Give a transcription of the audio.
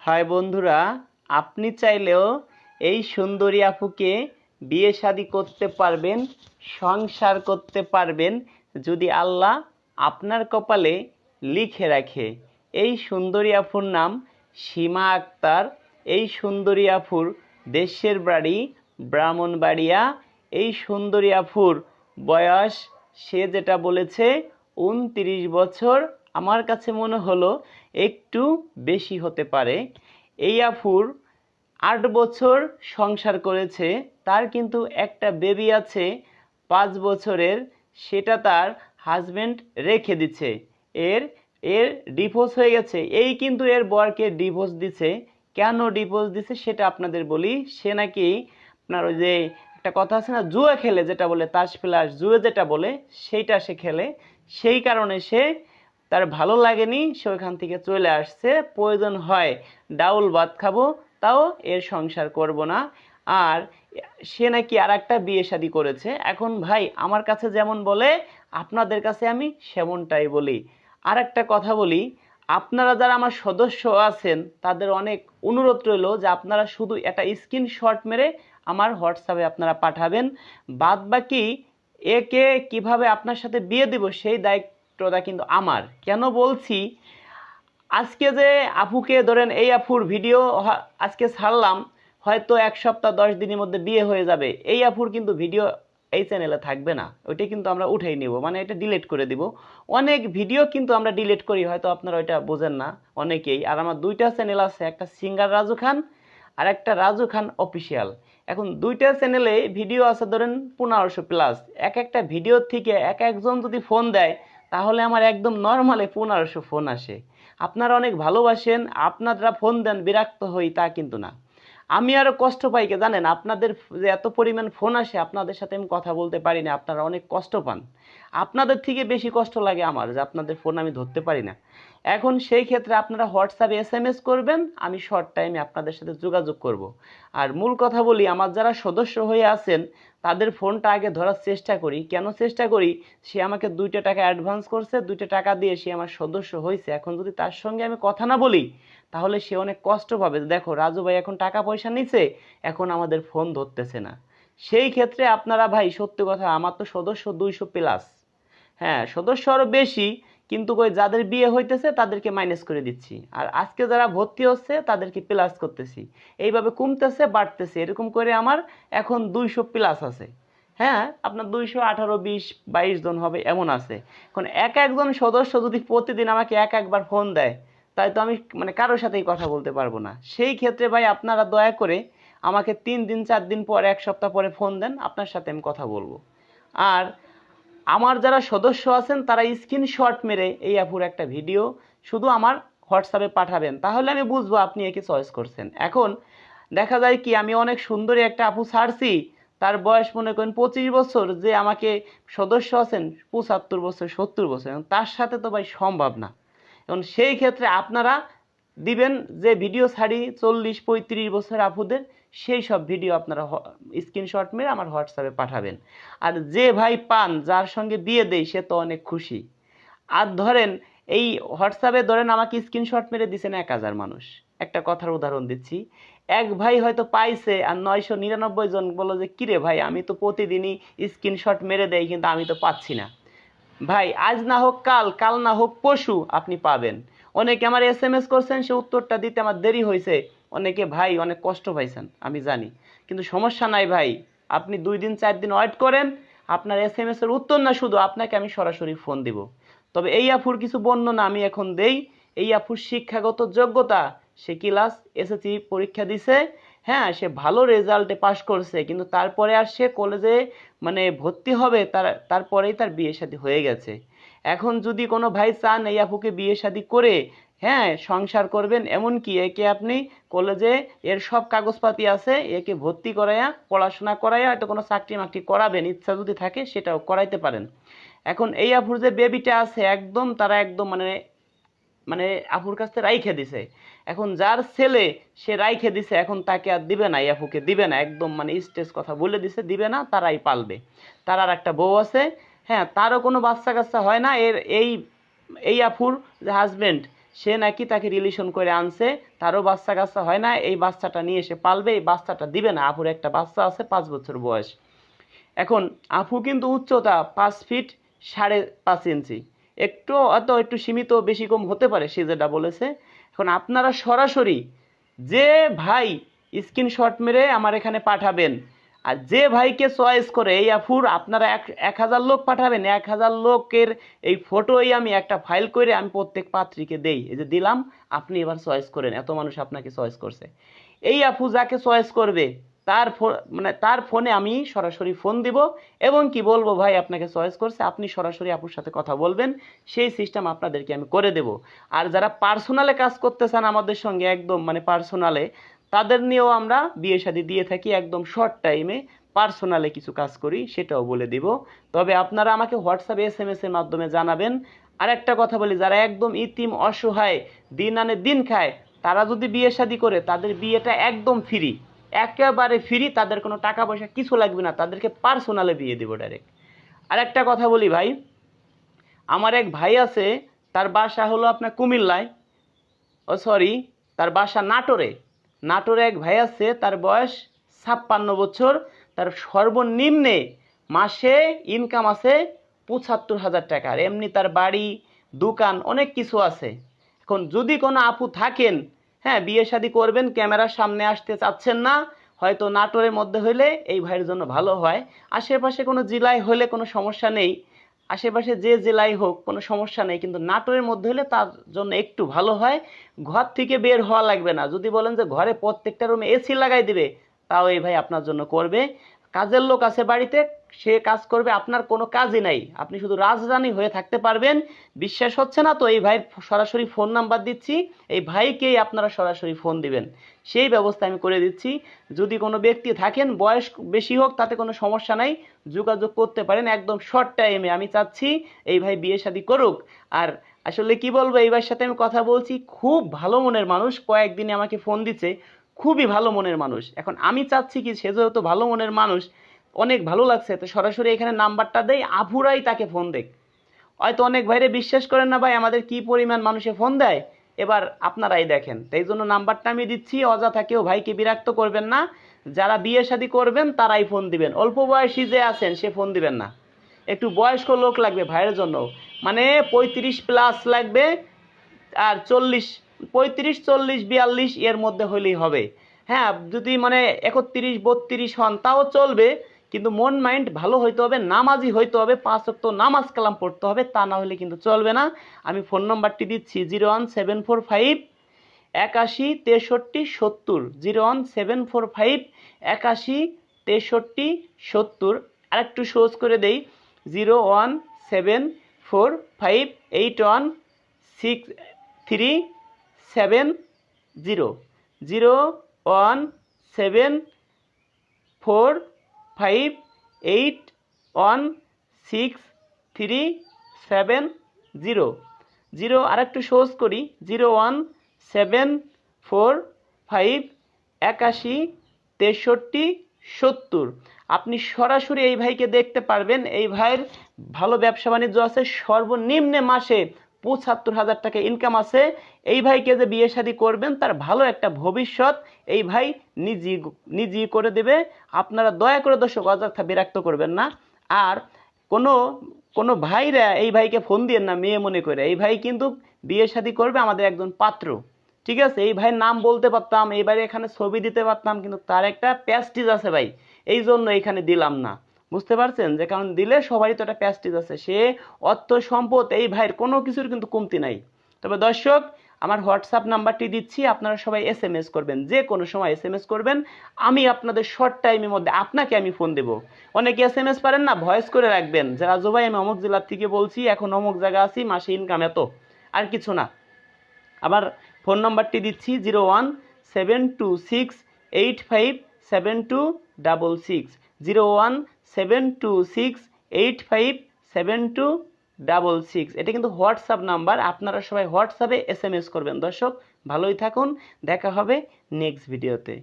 হয় বন্ধুরা, আপনি চাইলেও এই সুন্দরী আপুকে বিয়ে শাদী করতে পারবেন, সংসার করতে পারবেন যদি আল্লাহ আপনার কপালে লিখে রাখে। এই সুন্দরী আপুর নাম সীমা আক্তার। এই সুন্দরী আপুর দেশের বাড়ি ব্রাহ্মণবাড়িয়া। এই সুন্দরী আপুর বয়স, সে যেটা বলেছে 29 বছর। আমার কাছে মনে হলো একটু বেশি হতে পারে। এই আপুর 8 বছর সংসার করেছে, তার কিন্তু একটা বেবি আছে 5 বছরের, সেটা তার হাজবেন্ড রেখে দিচ্ছে। এর এর ডিভোর্স হয়ে গেছে, এই কিন্তু এর বরকে ডিভোর্স দিছে। কেন ডিভোর্স দিছে সেটা আপনাদের বলি। সে নাকি আপনার ওই যে একটা কথা আছে না, জুয়া খেলে, যেটা বলে তাস প্লাস জুয়ে যেটা বলে, সেইটা সে খেলে। সেই কারণে সে, তার ভালো লাগেনি, সে ওইখান থেকে চলে আসছে। প্রয়োজন হয় ডাউল ভাত খাবো, তাও এর সংসার করব না। আর সে নাকি আর একটা বিয়ে শাদী করেছে। এখন ভাই আমার কাছে যেমন বলে, আপনাদের কাছে আমি সেমনটাই বলি। আর একটা কথা বলি, আপনারা যারা আমার সদস্য আছেন তাদের অনেক অনুরোধ রইল যে আপনারা শুধু একটা স্ক্রিনশট মেরে আমার হোয়াটসঅ্যাপে আপনারা পাঠাবেন। বাদ বাকি একে কিভাবে আপনার সাথে বিয়ে দিব সেই দায়িত্বটা কিন্তু আমার। কেন বলছি, আজকে যে আপুকে ধরেন, এই আপুর ভিডিও আজকে ছাড়লাম, হয়তো 1 সপ্তাহ 10 দিনের মধ্যে বিয়ে হয়ে যাবে। এই আপুর কিন্তু ভিডিও এই চ্যানেলে থাকবে না, ওইটা কিন্তু আমরা উঠাই নিব, মানে এটা ডিলিট করে দিব। অনেক ভিডিও কিন্তু আমরা ডিলিট করি, হয়তো আপনারা ওইটা বোঝেন না অনেকেই। আর আমার 2টা চ্যানেল আছে, একটা সিঙ্গার রাজু খান আর একটা রাজু খান অফিসিয়াল। এখন 2টা চ্যানেলে ভিডিও আছে ধরেন 1500+। একটা ভিডিও থেকে একজন যদি ফোন দেয়, তাহলে আমার একদম নর্মালে 1500 ফোন আসে। আপনারা অনেক ভালোবাসেন, আপনারা ফোন দেন, বিরক্ত হই তা কিন্তু না। আমি আরো কষ্ট পাই কে জানেন, আপনাদের যে এত পরিমাণ ফোন আসে, আপনাদের সাথে আমি কথা বলতে পারি না, আপনারা অনেক কষ্ট পান। আপনাদের থেকে বেশি কষ্ট লাগে আমার যে আপনাদের ফোন আমি ধরতে পারি না। এখন সেই ক্ষেত্রে আপনারা হোয়াটসঅ্যাপে SMS করবেন, আমি শর্ট টাইমে আপনাদের সাথে যোগাযোগ করব। আর মূল কথা বলি, আমার যারা সদস্য হয়ে আছেন তাদের ফোনটা আগে ধরার চেষ্টা করি। কেন চেষ্টা করি, সে আমাকে 2টা টাকা অ্যাডভান্স করছে, 2টা টাকা দিয়ে সে আমার সদস্য হয়েছে। এখন যদি তার সঙ্গে আমি কথা না বলি, তাহলে সে অনেক কষ্ট পাবে। দেখো রাজু ভাই এখন টাকা পয়সা নিছে, এখন আমাদের ফোন ধরতেছে না। সেই ক্ষেত্রে আপনারা ভাই, সত্যি কথা, আমার তো সদস্য 200+। হ্যাঁ, সদস্য আরো বেশি, কিন্তু ওই যাদের বিয়ে হইতেছে তাদেরকে মাইনাস করে দিচ্ছি, আর আজকে যারা ভর্তি হচ্ছে তাদেরকে প্লাস করতেছি। এইভাবে কমতেছে বাড়তেছে, এরকম করে আমার এখন 200+ আছে। হ্যাঁ, আপনার 218, 20, 22 জন হবে এমন আছে। এখন একজন সদস্য যদি প্রতিদিন আমাকে একবার ফোন দেয়, তাই তো আমি মানে কারোর সাথেই কথা বলতে পারবো না। সেই ক্ষেত্রে ভাই আপনারা দয়া করে আমাকে 3 দিন 4 দিন পর, 1 সপ্তাহ পরে ফোন দেন, আপনার সাথে আমি কথা বলবো। আর আমার যারা সদস্য আছেন তারা স্ক্রিনশট মেরে এই আপুর একটা ভিডিও শুধু আমার হোয়াটসঅ্যাপে পাঠাবেন, তাহলে আমি বুঝবো আপনি একে চয়েস করছেন। এখন দেখা যায় কি, আমি অনেক সুন্দরী একটা আপু ছাড়ছি, তার বয়স মনে করেন 25 বছর, যে আমাকে সদস্য আছেন 75 বছর 70 বছর, তার সাথে তো ভাই সম্ভব না। এখন সেই ক্ষেত্রে আপনারা দিবেন যে ভিডিও ছাড়ি 40 35 বছর আপুদের, সেই সব ভিডিও আপনারা স্ক্রিনশট মেরে আমার হোয়াটসঅ্যাপে পাঠাবেন। আর যে ভাই পান, যার সঙ্গে বিয়ে দেই, সে তো অনেক খুশি। আর ধরেন এই হোয়াটসঅ্যাপে ধরেন আমাকে স্ক্রিনশট মেরে দিছেন 1000 মানুষ, একটা কথার উদাহরণ দিচ্ছি। এক ভাই হয়তো পাইছে, আর 999 জন বললো যে কিরে ভাই, আমি তো প্রতিদিনই স্ক্রিনশট মেরে দেই, কিন্তু আমি তো পাচ্ছি না। ভাই আজ না হোক কাল, কাল না হোক পরশু আপনি পাবেন। অনেকে আমার SMS করছেন, সে উত্তরটা দিতে আমার দেরি হয়েছে। অনেকে ভাই অনেক কষ্ট পাইছেন আমি জানি, কিন্তু সমস্যা নাই ভাই, আপনি 2 দিন 4 দিন ওয়েট করেন, আপনার SMS এর উত্তর না শুধু, আপনাকে আমি সরাসরি ফোন দিব। তবে এই আফুর কিছু বর্ণনা আমি এখন দেই। এই আফুর শিক্ষাগত যোগ্যতা, সে ক্লাস SSC পরীক্ষা দিছে। হ্যাঁ, সে ভালো রেজাল্টে পাশ করছে, কিন্তু তারপরে আর সে কলেজে মানে ভর্তি হবে, তারপরেই তার বিয়ে শাদী হয়ে গেছে। এখন যদি কোনো ভাই চান এই আপুকে বিয়ে শাদী করে, হ্যাঁ, সংসার করবেন, এমনকি একে আপনি কলেজে, এর সব কাগজপাতি আছে, একে ভর্তি করাইয়া পড়াশোনা করাইয়া হয়তো কোনো চাকরি মাকরি করাবেন, ইচ্ছা যদি থাকে সেটাও করাইতে পারেন। এখন এই আপুর যে বেবিটা আছে, একদম তারা একদম মানে মানে আপুর কাছে রাইখে দিছে। এখন যার ছেলে, সে রাইখে দিছে, এখন তাকে আর দিবে না, এই আপুকে দিবে না, একদম মানে স্টেজ কথা বলে দিছে, দিবে না, তারাই পালবে। তার আর একটা বউ আছে। হ্যাঁ, তারও কোনো বাচ্চা কাচ্চা হয় না। এর এই এই আপুর যে হাজবেন্ড, সে নাকি তাকে রিলেশন করে আনছে, তারও বাচ্চা কাচ্চা হয় না, এই বাচ্চাটা নিয়ে এসে পালবে, এই বাচ্চাটা দিবে না। আপুর একটা বাচ্চা আছে 5 বছর বয়স। এখন আপু কিন্তু উচ্চতা 5 ফিট 5.5 ইঞ্চি, একটু সীমিত বেশি কম হতে পারে সে যেটা বলেছে। এখন আপনারা সরাসরি যে ভাই স্ক্রিনশট মেরে আমার এখানে পাঠাবেন, আর যে ভাইকে চয়েস করে এই আফুর আপনারা 1000 লোক পাঠাবেন, 1000 লোকের এই ফটোই আমি একটা ফাইল করে আমি প্রত্যেক পাত্রীকে দেই, এই যে দিলাম, আপনি এবার চয়েস করেন। এত মানুষ আপনাকে চয়েস করছে, এই আপু যাকে চয়েস করবে তার ফোনে আমি সরাসরি ফোন দিব এবং কি বলবো, ভাই আপনাকে চয়েস করছে, আপনি সরাসরি আপুর সাথে কথা বলবেন, সেই সিস্টেম আপনাদেরকে আমি করে দেব। আর যারা পার্সোনালে কাজ করতে চান আমাদের সঙ্গে, একদম পার্সোনালে, তাদের নিয়েও আমরা বিয়ে শাদী দিয়ে থাকি, একদম শর্ট টাইমে পার্সোনালে কিছু কাজ করি, সেটাও বলে দিব। তবে আপনারা আমাকে হোয়াটসঅ্যাপে SMS এর মাধ্যমে জানাবেন। আর একটা কথা বলি, যারা একদম ইতিম অসহায়, দিন আনে দিন খায়, তারা যদি বিয়ে শাদী করে, তাদের বিয়েটা একদম ফ্রি, একেবারে ফ্রি, তাদের কোনো টাকা পয়সা কিছু লাগবে না, তাদেরকে পার্সোনালে বিয়ে দিব ডাইরেক্ট। আর একটা কথা বলি ভাই, আমার এক ভাই আছে, তার বাসা হলো আপনার কুমিল্লায়, তার বাসা নাটোরে। নাটোরে এক ভাই আছে, তার বয়স 56 বছর, তার সর্বনিম্নে মাসে ইনকাম আছে 75,000 টাকা, আর এমনি তার বাড়ি দোকান অনেক কিছু আছে। এখন যদি কোনো আপু থাকেন, হ্যাঁ, বিয়ে শাদী করবেন, ক্যামেরার সামনে আসতে চাচ্ছেন না, হয়তো নাটোরের মধ্যে হলে এই ভাইয়ের জন্য ভালো হয়। আশেপাশে কোনো জেলায় হলে কোনো সমস্যা নেই, আশেপাশে যে জেলায় হোক কোনো সমস্যা নেই, কিন্তু নাটোরের মধ্যে হলে তার জন্য একটু ভালো হয়। ঘর থেকে বের হওয়া লাগবে না, যদি বলেন যে ঘরে প্রত্যেকটা রুমে AC লাগাই দিবে, তাও এই ভাই আপনার জন্য করবে। কাজের লোক আছে বাড়িতে, সে কাজ করবে, আপনার কোনো কাজই নাই, আপনি শুধু রাজধানী হয়ে থাকতে পারবেন। বিশ্বাস হচ্ছে না তো এই ভাইয়ের সরাসরি ফোন নাম্বার দিচ্ছি, এই ভাইকেই আপনারা সরাসরি ফোন দিবেন, সেই ব্যবস্থা আমি করে দিচ্ছি। যদি কোনো ব্যক্তি থাকেন, বয়স বেশি হোক, তাতে কোনো সমস্যা নাই, যোগাযোগ করতে পারেন একদম শর্ট টাইমে। আমি চাচ্ছি এই ভাই বিয়ে শাদী করুক। আর আসলে কি বলবো, এই ভাইয়ের সাথে আমি কথা বলছি, খুব ভালো মনের মানুষ, কয়েকদিনে আমাকে ফোন দিচ্ছে, খুবই ভালো মনের মানুষ। এখন আমি চাচ্ছি কি, সে যেহেতু ভালো মনের মানুষ, অনেক ভালো লাগছে, তো সরাসরি এখানে নাম্বারটা দেই, আফুরাই তাকে ফোন দেখ। হয়তো অনেক ভাইরে বিশ্বাস করেন না ভাই, আমাদের কি পরিমাণ মানুষে ফোন দেয়, এবার আপনারাই দেখেন। তাই জন্য নাম্বারটা আমি দিচ্ছি, অযথা কেউ ভাইকে বিরক্ত করবেন না। যারা বিয়ে শাদী করবেন তারাই ফোন দিবেন, অল্প বয়সী যে আছেন সে ফোন দিবেন না। একটু বয়স্ক লোক লাগবে ভাইয়ের জন্য, 35+ লাগবে, আর 35, 40, 42 এর মধ্যে হলেই হবে। হ্যাঁ, যদি 31, 32 হন তাও চলবে, কিন্তু মন মাইন্ড ভালো হইতে হবে, নামাজি হইতে হবে, 5 ওয়াক্ত নামাজ কালাম পড়তে হবে, তা না হলে কিন্তু চলবে না। আমি ফোন নাম্বারটি দিচ্ছি 01745 81 63 70, 01745 81 63 70। আরেকটু সহজ করে দেই, 01745 816370, 01745 816370। আরেকটু সহজ করি, 01745 81 63 70। আপনি সরাসরি এই ভাইকে দেখতে পারবেন, এই ভাইয়ের ভালো ব্যবসা বাণিজ্য আছে, সর্বনিম্নে মাসে 75,000 টাকা ইনকাম আছে। এই ভাইকে যে বিয়ে শাদী করবেন, তার ভালো একটা ভবিষ্যৎ এই ভাই নিজেই করে দেবে। আপনারা দয়া করে দর্শক অযথা বিরক্ত করবেন না। আর কোনো ভাইরা এই ভাইকে ফোন দিয়েন না মেয়ে মনে করে, এই ভাই কিন্তু বিয়ে শাদী করবে আমাদের একজন পাত্র, ঠিক আছে? এই ভাইয়ের নাম বলতে পারতাম, এই ভাইয়ের এখানে ছবি দিতে পারতাম, কিন্তু তার একটা প্যাস্টিজ আছে ভাই, এই জন্য এখানে দিলাম না। বুঝতে পারছেন, যে কারণ দিলে সবারই তো একটা প্যাস্টিজ আছে, সে অর্থ সম্পদ, এই ভাইয়ের কোনো কিছুর কিন্তু কমতি নাই। তবে দর্শক, আমার হোয়াটসঅ্যাপ নাম্বারটি দিচ্ছি, আপনারা সবাই SMS করবেন, যে কোনো সময় SMS করবেন, আমি আপনাদের শর্ট টাইমের মধ্যে আপনাকে আমি ফোন দেব। অনেকে SMS পারেন না, ভয়েস করে রাখবেন, যে রাজু ভাই আমি অমুক জেলার থেকে বলছি, এখন অমুক জায়গা আছি, মাসে ইনকাম এত, আর কিছু না। আবার ফোন নাম্বারটি দিচ্ছি 01726857266, 01726857266। এটা কিন্তু হোয়াটসঅ্যাপ নাম্বার, আপনারা সবাই হোয়াটসঅ্যাপে SMS করবেন। দর্শক, ভালোই থাকুন, দেখা হবে নেক্সট ভিডিওতে।